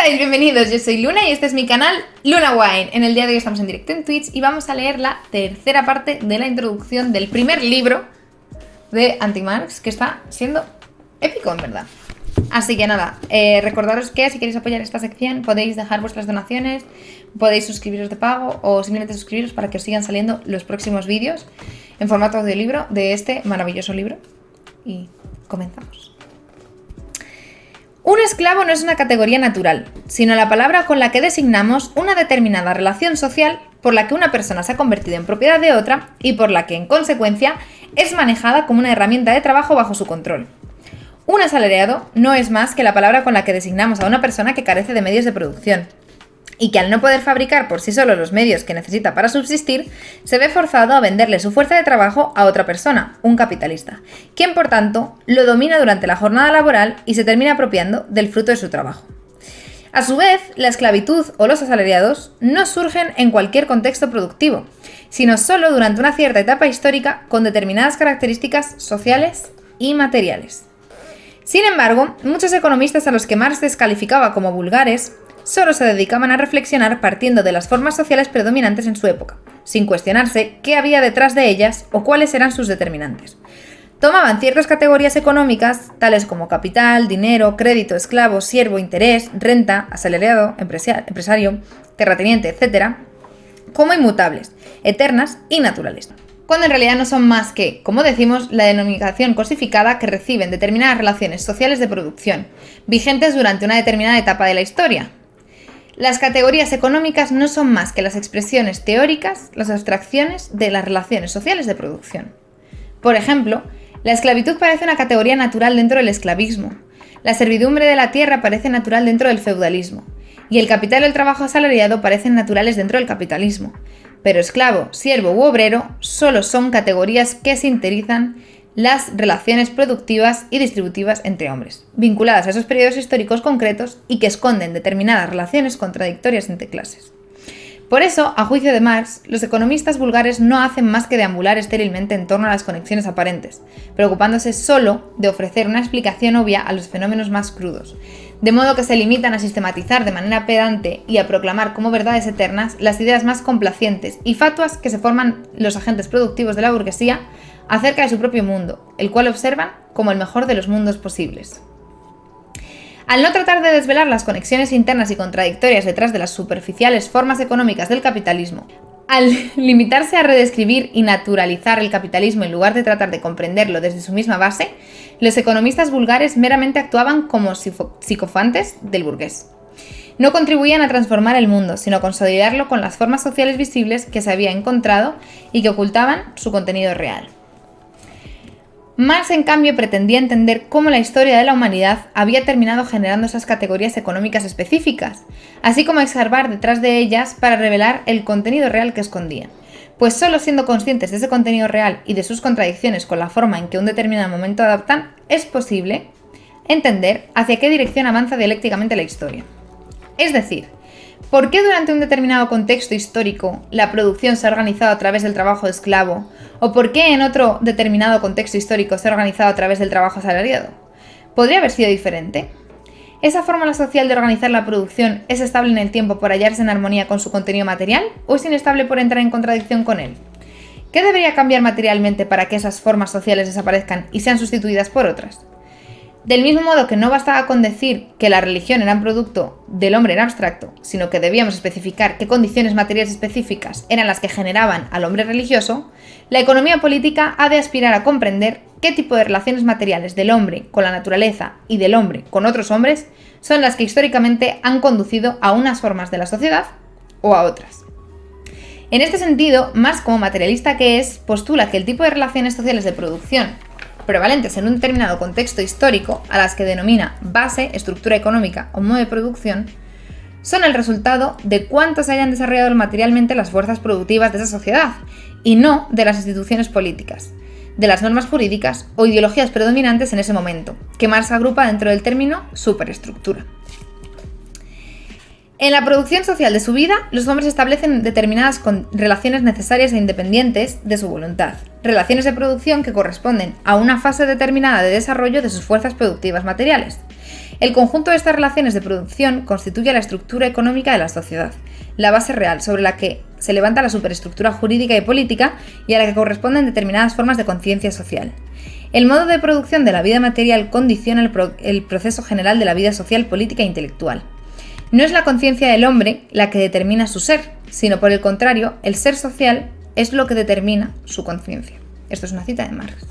estáis? Bienvenidos, yo soy Luna y este es mi canal Luna Wine. En el día de hoy estamos en directo en Twitch y vamos a leer la tercera parte de la introducción del primer libro de Anti-Marx, que está siendo épico en verdad. Así que nada, recordaros que si queréis apoyar esta sección podéis dejar vuestras donaciones, podéis suscribiros de pago o simplemente suscribiros para que os sigan saliendo los próximos vídeos en formato audiolibro de este maravilloso libro. Y comenzamos. Un esclavo no es una categoría natural, sino la palabra con la que designamos una determinada relación social por la que una persona se ha convertido en propiedad de otra y por la que, en consecuencia, es manejada como una herramienta de trabajo bajo su control. Un asalariado no es más que la palabra con la que designamos a una persona que carece de medios de producción y que al no poder fabricar por sí solo los medios que necesita para subsistir, se ve forzado a venderle su fuerza de trabajo a otra persona, un capitalista, quien por tanto lo domina durante la jornada laboral y se termina apropiando del fruto de su trabajo. A su vez, la esclavitud o los asalariados no surgen en cualquier contexto productivo, sino solo durante una cierta etapa histórica con determinadas características sociales y materiales. Sin embargo, muchos economistas a los que Marx descalificaba como vulgares solo se dedicaban a reflexionar partiendo de las formas sociales predominantes en su época, sin cuestionarse qué había detrás de ellas o cuáles eran sus determinantes. Tomaban ciertas categorías económicas, tales como capital, dinero, crédito, esclavo, siervo, interés, renta, asalariado, empresario, terrateniente, etc., como inmutables, eternas y naturales, cuando en realidad no son más que, como decimos, la denominación cosificada que reciben determinadas relaciones sociales de producción, vigentes durante una determinada etapa de la historia. Las categorías económicas no son más que las expresiones teóricas, las abstracciones de las relaciones sociales de producción. Por ejemplo, la esclavitud parece una categoría natural dentro del esclavismo, la servidumbre de la tierra parece natural dentro del feudalismo, y el capital y el trabajo asalariado parecen naturales dentro del capitalismo. Pero esclavo, siervo u obrero solo son categorías que sintetizan las relaciones productivas y distributivas entre hombres, vinculadas a esos periodos históricos concretos y que esconden determinadas relaciones contradictorias entre clases. Por eso, a juicio de Marx, los economistas vulgares no hacen más que deambular estérilmente en torno a las conexiones aparentes, preocupándose solo de ofrecer una explicación obvia a los fenómenos más crudos, de modo que se limitan a sistematizar de manera pedante y a proclamar como verdades eternas las ideas más complacientes y fatuas que se forman los agentes productivos de la burguesía acerca de su propio mundo, el cual observan como el mejor de los mundos posibles. Al no tratar de desvelar las conexiones internas y contradictorias detrás de las superficiales formas económicas del capitalismo, al limitarse a redescribir y naturalizar el capitalismo en lugar de tratar de comprenderlo desde su misma base, los economistas vulgares meramente actuaban como psicofantes del burgués. No contribuían a transformar el mundo, sino a consolidarlo con las formas sociales visibles que se había encontrado y que ocultaban su contenido real. Marx, en cambio, pretendía entender cómo la historia de la humanidad había terminado generando esas categorías económicas específicas, así como escarbar detrás de ellas para revelar el contenido real que escondían. Pues solo siendo conscientes de ese contenido real y de sus contradicciones con la forma en que un determinado momento adaptan, es posible entender hacia qué dirección avanza dialécticamente la historia. Es decir, ¿por qué durante un determinado contexto histórico la producción se ha organizado a través del trabajo de esclavo? ¿O por qué en otro determinado contexto histórico se ha organizado a través del trabajo asalariado? ¿Podría haber sido diferente? ¿Esa fórmula social de organizar la producción es estable en el tiempo por hallarse en armonía con su contenido material o es inestable por entrar en contradicción con él? ¿Qué debería cambiar materialmente para que esas formas sociales desaparezcan y sean sustituidas por otras? Del mismo modo que no bastaba con decir que la religión era un producto del hombre en abstracto, sino que debíamos especificar qué condiciones materiales específicas eran las que generaban al hombre religioso, la economía política ha de aspirar a comprender qué tipo de relaciones materiales del hombre con la naturaleza y del hombre con otros hombres son las que históricamente han conducido a unas formas de la sociedad o a otras. En este sentido, Marx, como materialista que es, postula que el tipo de relaciones sociales de producción prevalentes en un determinado contexto histórico, a las que denomina base, estructura económica o modo de producción, son el resultado de cuánto se hayan desarrollado materialmente las fuerzas productivas de esa sociedad, y no de las instituciones políticas, de las normas jurídicas o ideologías predominantes en ese momento, que Marx agrupa dentro del término superestructura. En la producción social de su vida, los hombres establecen determinadas relaciones necesarias e independientes de su voluntad, relaciones de producción que corresponden a una fase determinada de desarrollo de sus fuerzas productivas materiales. El conjunto de estas relaciones de producción constituye la estructura económica de la sociedad, la base real sobre la que se levanta la superestructura jurídica y política y a la que corresponden determinadas formas de conciencia social. El modo de producción de la vida material condiciona el proceso general de la vida social, política e intelectual. No es la conciencia del hombre la que determina su ser, sino por el contrario, el ser social es lo que determina su conciencia. Esto es una cita de Marx.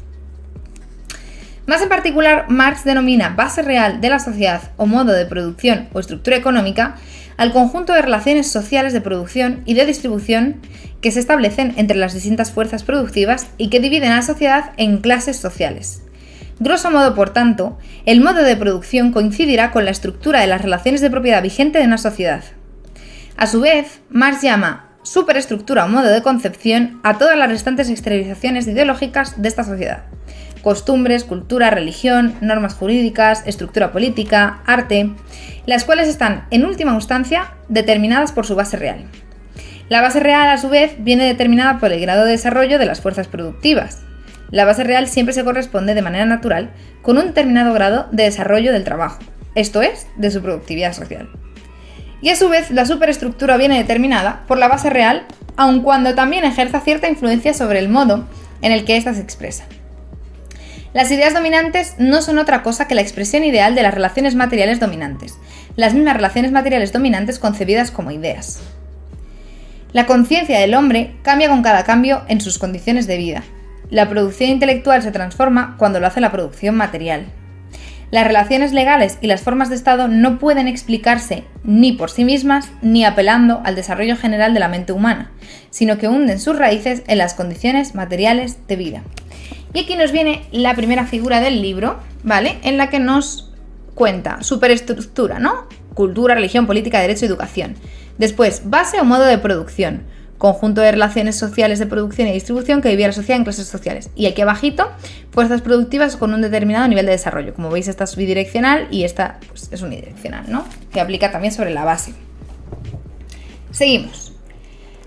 Más en particular, Marx denomina base real de la sociedad o modo de producción o estructura económica al conjunto de relaciones sociales de producción y de distribución que se establecen entre las distintas fuerzas productivas y que dividen a la sociedad en clases sociales. Grosso modo, por tanto, el modo de producción coincidirá con la estructura de las relaciones de propiedad vigente de una sociedad. A su vez, Marx llama superestructura o modo de concepción a todas las restantes exteriorizaciones ideológicas de esta sociedad: costumbres, cultura, religión, normas jurídicas, estructura política, arte, las cuales están, en última instancia, determinadas por su base real. La base real, a su vez, viene determinada por el grado de desarrollo de las fuerzas productivas. La base real siempre se corresponde de manera natural con un determinado grado de desarrollo del trabajo, esto es, de su productividad social. Y a su vez, la superestructura viene determinada por la base real, aun cuando también ejerza cierta influencia sobre el modo en el que ésta se expresa. Las ideas dominantes no son otra cosa que la expresión ideal de las relaciones materiales dominantes, las mismas relaciones materiales dominantes concebidas como ideas. La conciencia del hombre cambia con cada cambio en sus condiciones de vida. La producción intelectual se transforma cuando lo hace la producción material. Las relaciones legales y las formas de Estado no pueden explicarse ni por sí mismas ni apelando al desarrollo general de la mente humana, sino que hunden sus raíces en las condiciones materiales de vida. Y aquí nos viene la primera figura del libro, ¿vale? En la que nos cuenta superestructura, ¿no? Cultura, religión, política, derecho, educación. Después, base o modo de producción. Conjunto de relaciones sociales de producción y distribución que vivía la sociedad en clases sociales. Y aquí abajito, fuerzas productivas con un determinado nivel de desarrollo. Como veis, esta es bidireccional y esta pues, es unidireccional, ¿no? Que aplica también sobre la base. Seguimos.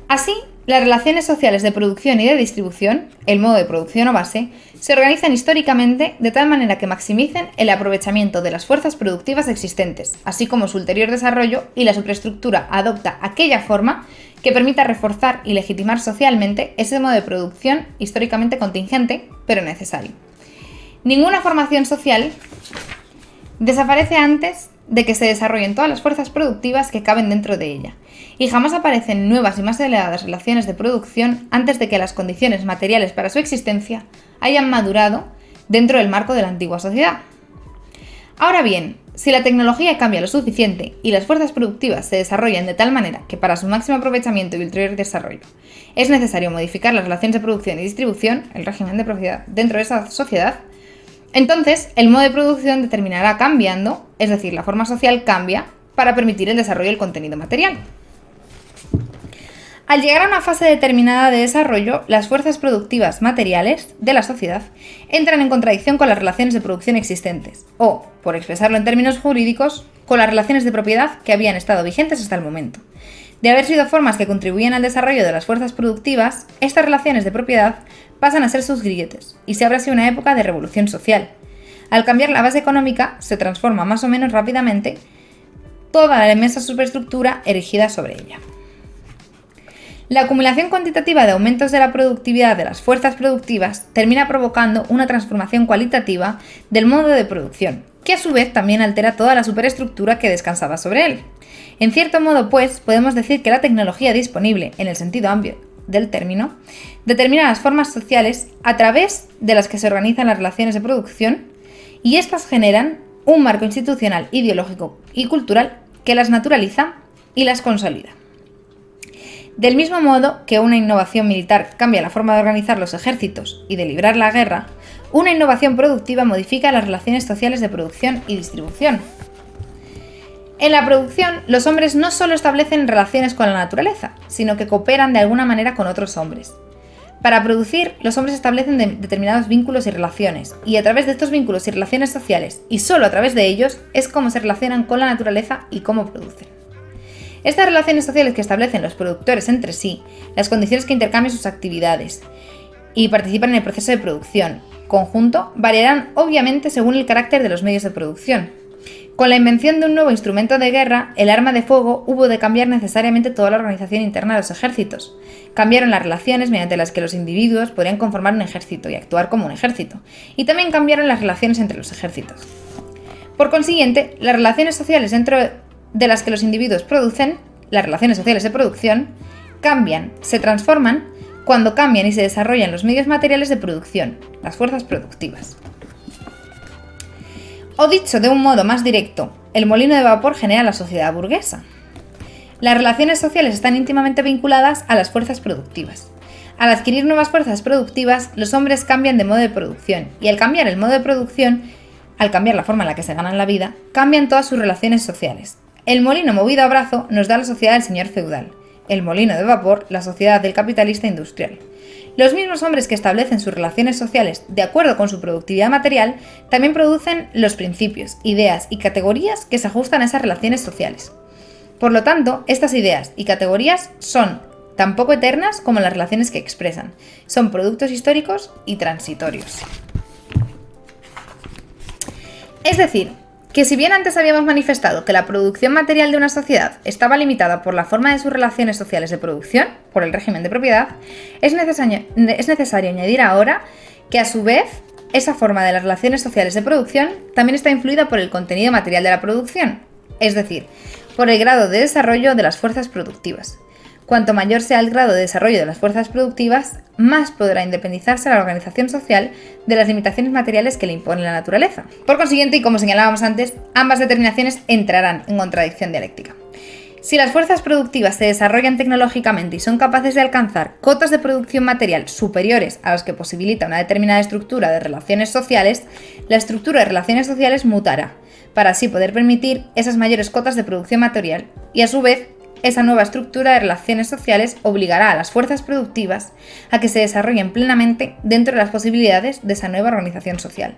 Así, las relaciones sociales de producción y de distribución, el modo de producción o base, se organizan históricamente de tal manera que maximicen el aprovechamiento de las fuerzas productivas existentes, así como su ulterior desarrollo, y la superestructura adopta aquella forma que permita reforzar y legitimar socialmente ese modo de producción históricamente contingente, pero necesario. Ninguna formación social desaparece antes de que se desarrollen todas las fuerzas productivas que caben dentro de ella, y jamás aparecen nuevas y más elevadas relaciones de producción antes de que las condiciones materiales para su existencia hayan madurado dentro del marco de la antigua sociedad. Ahora bien, si la tecnología cambia lo suficiente y las fuerzas productivas se desarrollan de tal manera que para su máximo aprovechamiento y ulterior desarrollo es necesario modificar las relaciones de producción y distribución, el régimen de propiedad dentro de esa sociedad, entonces el modo de producción determinará cambiando, es decir, la forma social cambia para permitir el desarrollo del contenido material. Al llegar a una fase determinada de desarrollo, las fuerzas productivas materiales de la sociedad entran en contradicción con las relaciones de producción existentes, o, por expresarlo en términos jurídicos, con las relaciones de propiedad que habían estado vigentes hasta el momento. De haber sido formas que contribuían al desarrollo de las fuerzas productivas, estas relaciones de propiedad pasan a ser sus grilletes, y se abre así una época de revolución social. Al cambiar la base económica, se transforma más o menos rápidamente toda la inmensa superestructura erigida sobre ella. La acumulación cuantitativa de aumentos de la productividad de las fuerzas productivas termina provocando una transformación cualitativa del modo de producción, que a su vez también altera toda la superestructura que descansaba sobre él. En cierto modo, pues, podemos decir que la tecnología disponible, en el sentido amplio del término, determina las formas sociales a través de las que se organizan las relaciones de producción, y éstas generan un marco institucional, ideológico y cultural que las naturaliza y las consolida. Del mismo modo que una innovación militar cambia la forma de organizar los ejércitos y de librar la guerra, una innovación productiva modifica las relaciones sociales de producción y distribución. En la producción, los hombres no solo establecen relaciones con la naturaleza, sino que cooperan de alguna manera con otros hombres. Para producir, los hombres establecen determinados vínculos y relaciones, y a través de estos vínculos y relaciones sociales, y solo a través de ellos, es cómo se relacionan con la naturaleza y cómo producen. Estas relaciones sociales que establecen los productores entre sí, las condiciones que intercambian sus actividades y participan en el proceso de producción conjunto, variarán obviamente según el carácter de los medios de producción. Con la invención de un nuevo instrumento de guerra, el arma de fuego, hubo de cambiar necesariamente toda la organización interna de los ejércitos. Cambiaron las relaciones mediante las que los individuos podrían conformar un ejército y actuar como un ejército, y también cambiaron las relaciones entre los ejércitos. Por consiguiente, las relaciones sociales dentro de las que los individuos producen, las relaciones sociales de producción, cambian, se transforman, cuando cambian y se desarrollan los medios materiales de producción, las fuerzas productivas. O dicho de un modo más directo, el molino de vapor genera la sociedad burguesa. Las relaciones sociales están íntimamente vinculadas a las fuerzas productivas. Al adquirir nuevas fuerzas productivas, los hombres cambian de modo de producción, y al cambiar el modo de producción, al cambiar la forma en la que se ganan la vida, cambian todas sus relaciones sociales. El molino movido a brazo nos da la sociedad del señor feudal, el molino de vapor, la sociedad del capitalista industrial. Los mismos hombres que establecen sus relaciones sociales de acuerdo con su productividad material, también producen los principios, ideas y categorías que se ajustan a esas relaciones sociales. Por lo tanto, estas ideas y categorías son tan poco eternas como las relaciones que expresan. Son productos históricos y transitorios. Es decir, que si bien antes habíamos manifestado que la producción material de una sociedad estaba limitada por la forma de sus relaciones sociales de producción, por el régimen de propiedad, es necesario añadir ahora que a su vez esa forma de las relaciones sociales de producción también está influida por el contenido material de la producción, es decir, por el grado de desarrollo de las fuerzas productivas. Cuanto mayor sea el grado de desarrollo de las fuerzas productivas, más podrá independizarse la organización social de las limitaciones materiales que le impone la naturaleza. Por consiguiente, y como señalábamos antes, ambas determinaciones entrarán en contradicción dialéctica. Si las fuerzas productivas se desarrollan tecnológicamente y son capaces de alcanzar cotas de producción material superiores a las que posibilita una determinada estructura de relaciones sociales, la estructura de relaciones sociales mutará, para así poder permitir esas mayores cotas de producción material, y a su vez, esa nueva estructura de relaciones sociales obligará a las fuerzas productivas a que se desarrollen plenamente dentro de las posibilidades de esa nueva organización social.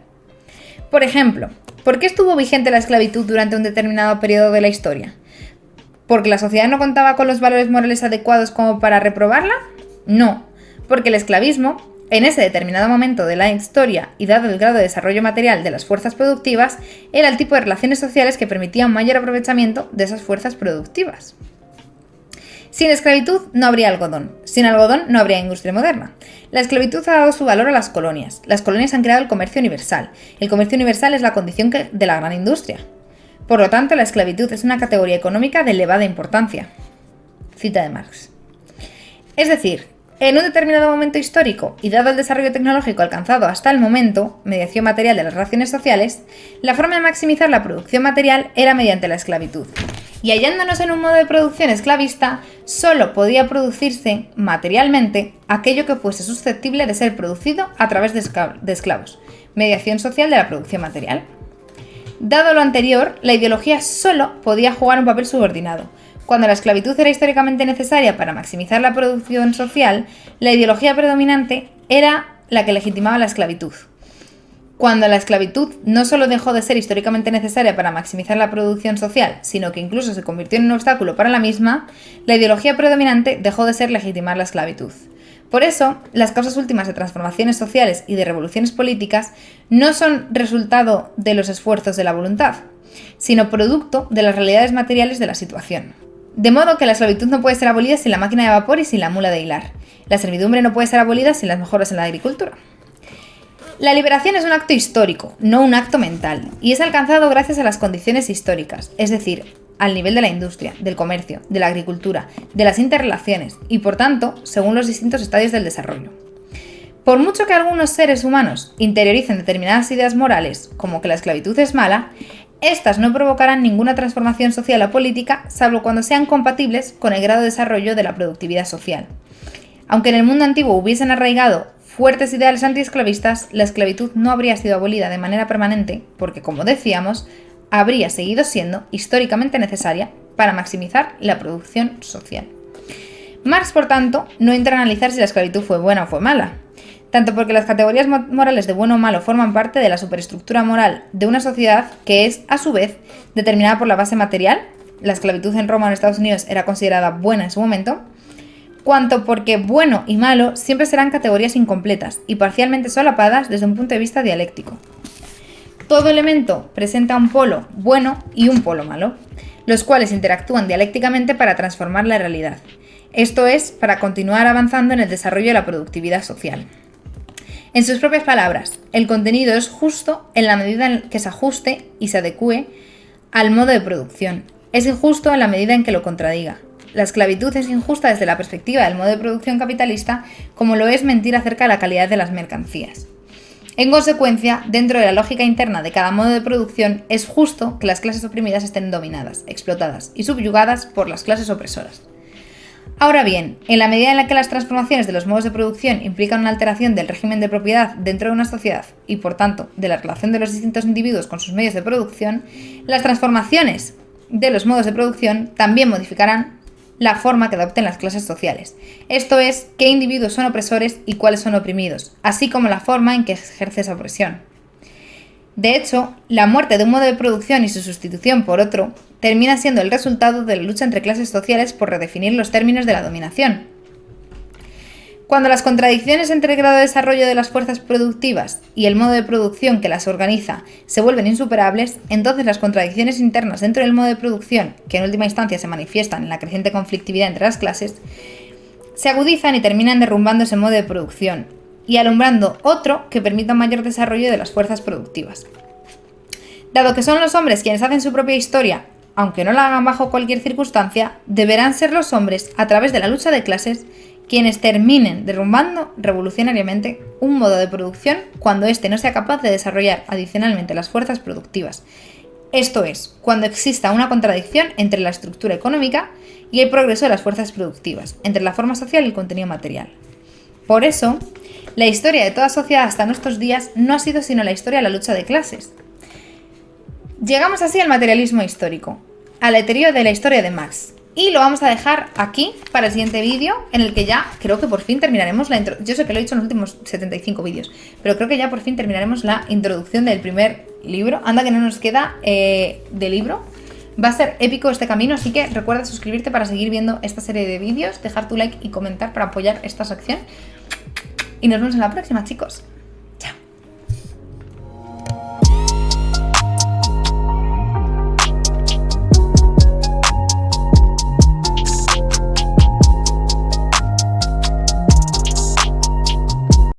Por ejemplo, ¿por qué estuvo vigente la esclavitud durante un determinado periodo de la historia? ¿Porque la sociedad no contaba con los valores morales adecuados como para reprobarla? No, porque el esclavismo, en ese determinado momento de la historia y dado el grado de desarrollo material de las fuerzas productivas, era el tipo de relaciones sociales que permitía un mayor aprovechamiento de esas fuerzas productivas. Sin esclavitud no habría algodón. Sin algodón no habría industria moderna. La esclavitud ha dado su valor a las colonias. Las colonias han creado el comercio universal. El comercio universal es la condición de la gran industria. Por lo tanto, la esclavitud es una categoría económica de elevada importancia. Cita de Marx. Es decir, en un determinado momento histórico y dado el desarrollo tecnológico alcanzado hasta el momento, mediación material de las relaciones sociales, la forma de maximizar la producción material era mediante la esclavitud. Y hallándonos en un modo de producción esclavista, solo podía producirse materialmente aquello que fuese susceptible de ser producido a través de esclavos, mediación social de la producción material. Dado lo anterior, la ideología solo podía jugar un papel subordinado. Cuando la esclavitud era históricamente necesaria para maximizar la producción social, la ideología predominante era la que legitimaba la esclavitud. Cuando la esclavitud no solo dejó de ser históricamente necesaria para maximizar la producción social, sino que incluso se convirtió en un obstáculo para la misma, la ideología predominante dejó de ser legitimar la esclavitud. Por eso, las causas últimas de transformaciones sociales y de revoluciones políticas no son resultado de los esfuerzos de la voluntad, sino producto de las realidades materiales de la situación. De modo que la esclavitud no puede ser abolida sin la máquina de vapor y sin la mula de hilar. La servidumbre no puede ser abolida sin las mejoras en la agricultura. La liberación es un acto histórico, no un acto mental, y es alcanzado gracias a las condiciones históricas, es decir, al nivel de la industria, del comercio, de la agricultura, de las interrelaciones, y por tanto, según los distintos estadios del desarrollo. Por mucho que algunos seres humanos interioricen determinadas ideas morales, como que la esclavitud es mala, estas no provocarán ninguna transformación social o política, salvo cuando sean compatibles con el grado de desarrollo de la productividad social. Aunque en el mundo antiguo hubiesen arraigado fuertes ideales antiesclavistas, la esclavitud no habría sido abolida de manera permanente porque, como decíamos, habría seguido siendo históricamente necesaria para maximizar la producción social. Marx, por tanto, no entra a analizar si la esclavitud fue buena o fue mala, tanto porque las categorías morales de bueno o malo forman parte de la superestructura moral de una sociedad que es, a su vez, determinada por la base material. La esclavitud en Roma o en Estados Unidos era considerada buena en su momento, cuanto porque bueno y malo siempre serán categorías incompletas y parcialmente solapadas desde un punto de vista dialéctico. Todo elemento presenta un polo bueno y un polo malo, los cuales interactúan dialécticamente para transformar la realidad. Esto es, para continuar avanzando en el desarrollo de la productividad social. En sus propias palabras, el contenido es justo en la medida en que se ajuste y se adecue al modo de producción. Es injusto en la medida en que lo contradiga. La esclavitud es injusta desde la perspectiva del modo de producción capitalista, como lo es mentir acerca de la calidad de las mercancías. En consecuencia, dentro de la lógica interna de cada modo de producción, es justo que las clases oprimidas estén dominadas, explotadas y subyugadas por las clases opresoras. Ahora bien, en la medida en la que las transformaciones de los modos de producción implican una alteración del régimen de propiedad dentro de una sociedad y, por tanto, de la relación de los distintos individuos con sus medios de producción, las transformaciones de los modos de producción también modificarán la forma que adopten las clases sociales. Esto es, qué individuos son opresores y cuáles son oprimidos, así como la forma en que se ejerce esa opresión. De hecho, la muerte de un modo de producción y su sustitución por otro termina siendo el resultado de la lucha entre clases sociales por redefinir los términos de la dominación. Cuando las contradicciones entre el grado de desarrollo de las fuerzas productivas y el modo de producción que las organiza se vuelven insuperables, entonces las contradicciones internas dentro del modo de producción, que en última instancia se manifiestan en la creciente conflictividad entre las clases, se agudizan y terminan derrumbando ese modo de producción y alumbrando otro que permita un mayor desarrollo de las fuerzas productivas. Dado que son los hombres quienes hacen su propia historia, aunque no la hagan bajo cualquier circunstancia, deberán ser los hombres, a través de la lucha de clases, quienes terminen derrumbando revolucionariamente un modo de producción cuando éste no sea capaz de desarrollar adicionalmente las fuerzas productivas. Esto es, cuando exista una contradicción entre la estructura económica y el progreso de las fuerzas productivas, entre la forma social y el contenido material. Por eso, la historia de toda sociedad hasta nuestros días no ha sido sino la historia de la lucha de clases. Llegamos así al materialismo histórico, al deterioro de la historia de Marx. Y lo vamos a dejar aquí para el siguiente vídeo, en el que ya creo que por fin terminaremos la introducción. Yo sé que lo he dicho en los últimos 75 vídeos, pero creo que ya por fin terminaremos la introducción del primer libro. Anda que no nos queda de libro. Va a ser épico este camino, así que recuerda suscribirte para seguir viendo esta serie de vídeos, dejar tu like y comentar para apoyar esta sección. Y nos vemos en la próxima, chicos.